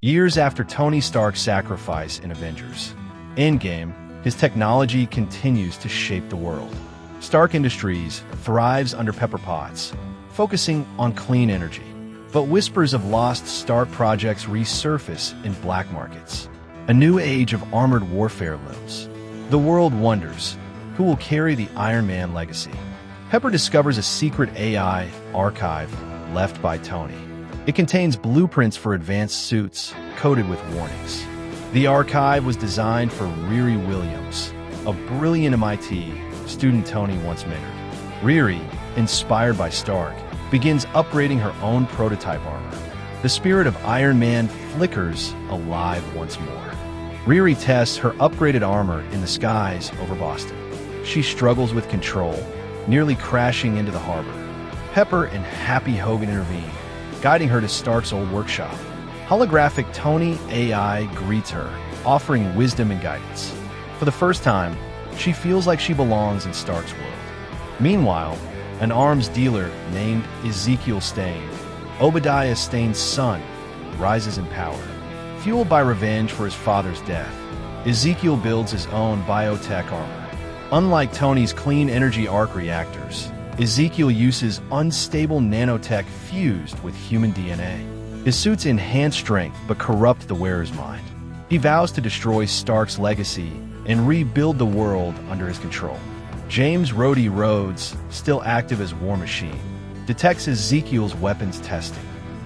Years after Tony Stark's sacrifice in Avengers Endgame, his technology continues to shape the world. Stark Industries thrives under Pepper Potts, focusing on clean energy. But whispers of lost Stark projects resurface in black markets. A new age of armored warfare looms. The world wonders, who will carry the Iron Man legacy? Pepper discovers a secret AI archive left by Tony. It contains blueprints for advanced suits, coded with warnings. The archive was designed for Riri Williams, a brilliant MIT student Tony once mentored. Riri, inspired by Stark, begins upgrading her own prototype armor. The spirit of Iron Man flickers alive once more. Riri tests her upgraded armor in the skies over Boston. She struggles with control, nearly crashing into the harbor. Pepper and Happy Hogan intervene, guiding her to Stark's old workshop. Holographic Tony AI greets her, offering wisdom and guidance. For the first time, she feels like she belongs in Stark's world. Meanwhile, an arms dealer named Ezekiel Stane, Obadiah Stane's son, rises in power. Fueled by revenge for his father's death, Ezekiel builds his own biotech armor. Unlike Tony's clean energy arc reactors, Ezekiel uses unstable nanotech fused with human DNA. His suits enhance strength but corrupt the wearer's mind. He vows to destroy Stark's legacy and rebuild the world under his control. James Rhodey Rhodes, still active as War Machine, detects Ezekiel's weapons testing.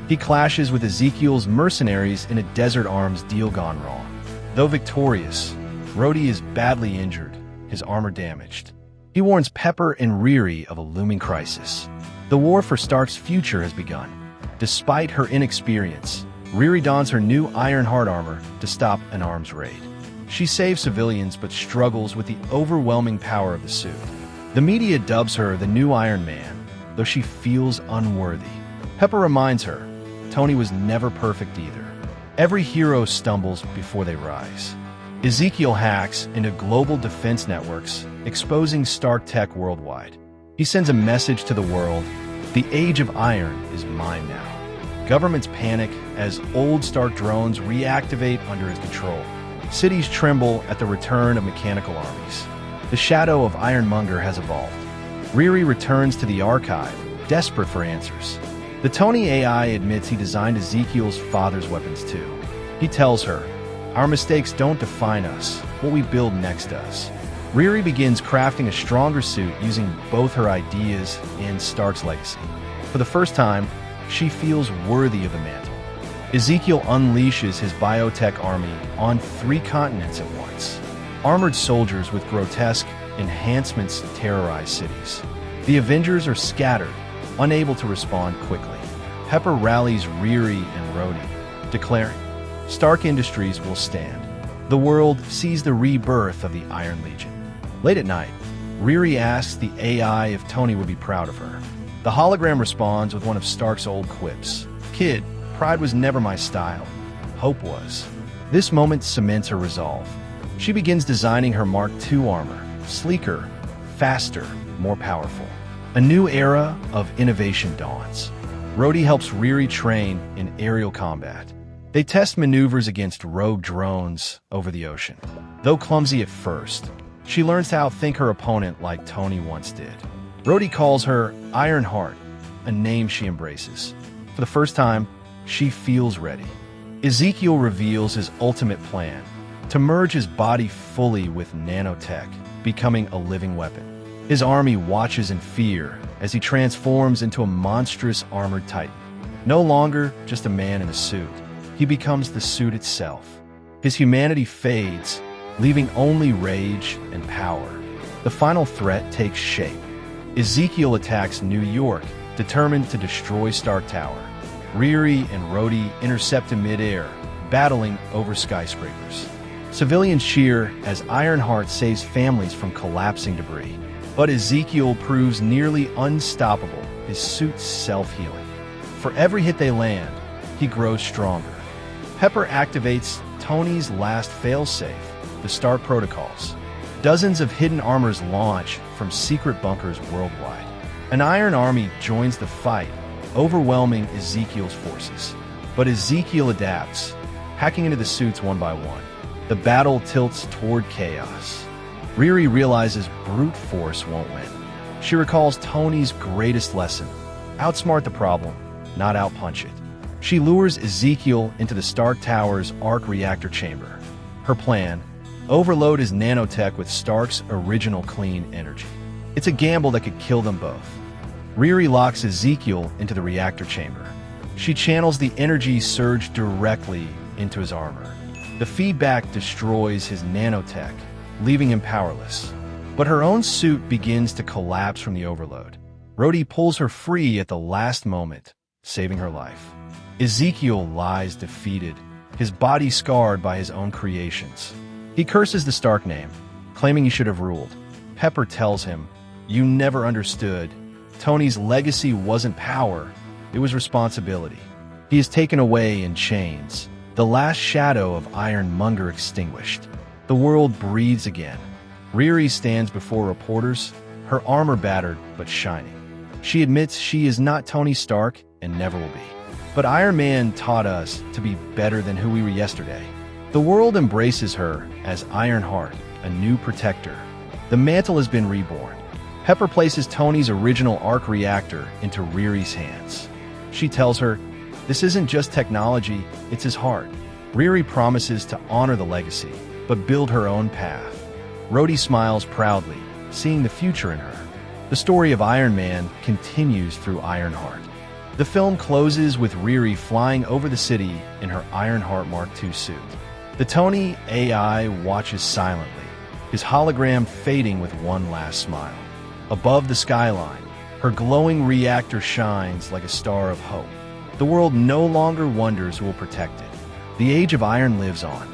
He clashes with Ezekiel's mercenaries in a Desert Arms deal gone wrong. Though victorious, Rhodey is badly injured, his armor damaged. He warns Pepper and Riri of a looming crisis. The war for Stark's future has begun. Despite her inexperience, Riri dons her new Ironheart armor to stop an arms raid. She saves civilians but struggles with the overwhelming power of the suit. The media dubs her the new Iron Man, though she feels unworthy. Pepper reminds her, Tony was never perfect either. Every hero stumbles before they rise. Ezekiel hacks into global defense networks, exposing Stark tech worldwide. He sends a message to the world, the age of iron is mine now. Governments panic as old Stark drones reactivate under his control. Cities tremble at the return of mechanical armies. The shadow of Ironmonger has evolved. Riri returns to the archive, desperate for answers. The Tony AI admits he designed Ezekiel's father's weapons too. He tells her, our mistakes don't define us, what we build next does. Riri begins crafting a stronger suit using both her ideas and Stark's legacy. For the first time, she feels worthy of the mantle. Ezekiel unleashes his biotech army on 3 continents at once. Armored soldiers with grotesque enhancements terrorize cities. The Avengers are scattered, unable to respond quickly. Pepper rallies Riri and Rhodey, declaring, Stark Industries will stand. The world sees the rebirth of the Iron Legion. Late at night, Riri asks the AI if Tony would be proud of her. The hologram responds with one of Stark's old quips. Kid, pride was never my style. Hope was. This moment cements her resolve. She begins designing her Mark II armor, sleeker, faster, more powerful. A new era of innovation dawns. Rhodey helps Riri train in aerial combat. They test maneuvers against rogue drones over the ocean. Though clumsy at first, she learns to outthink her opponent like Tony once did. Rhodey calls her Ironheart, a name she embraces. For the first time, she feels ready. Ezekiel reveals his ultimate plan, to merge his body fully with nanotech, becoming a living weapon. His army watches in fear as he transforms into a monstrous armored titan. No longer just a man in a suit, he becomes the suit itself. His humanity fades, leaving only rage and power. The final threat takes shape. Ezekiel attacks New York, determined to destroy Stark Tower. Riri and Rhodey intercept in midair, battling over skyscrapers. Civilians cheer as Ironheart saves families from collapsing debris. But Ezekiel proves nearly unstoppable, his suit's self-healing. For every hit they land, he grows stronger. Pepper activates Tony's last failsafe, the Stark Protocols. Dozens of hidden armors launch from secret bunkers worldwide. An Iron Army joins the fight, overwhelming Ezekiel's forces. But Ezekiel adapts. hacking into the suits one by one. The battle tilts toward chaos. Riri realizes brute force won't win. She recalls Tony's greatest lesson: outsmart the problem, not outpunch it. She lures Ezekiel into the Stark Tower's arc reactor chamber. Her plan: overload his nanotech with Stark's original clean energy. It's a gamble that could kill them both. Riri locks Ezekiel into the reactor chamber. She channels the energy surge directly into his armor. The feedback destroys his nanotech, leaving him powerless. But her own suit begins to collapse from the overload. Rhodey pulls her free at the last moment, saving her life. Ezekiel lies defeated, his body scarred by his own creations. He curses the Stark name, claiming he should have ruled. Pepper tells him, "You never understood. Tony's legacy wasn't power, it was responsibility." He is taken away in chains, the last shadow of Ironmonger extinguished. The world breathes again. Riri stands before reporters, her armor battered but shining. She admits she is not Tony Stark and never will be. But Iron Man taught us to be better than who we were yesterday. The world embraces her as Ironheart, a new protector. The mantle has been reborn. Pepper places Tony's original arc reactor into Riri's hands. She tells her, "This isn't just technology, it's his heart." Riri promises to honor the legacy, but build her own path. Rhodey smiles proudly, seeing the future in her. The story of Iron Man continues through Ironheart. The film closes with Riri flying over the city in her Ironheart Mark II suit. The Tony AI watches silently, his hologram fading with one last smile. Above the skyline, her glowing reactor shines like a star of hope. The world no longer wonders who will protect it. The Age of Iron lives on,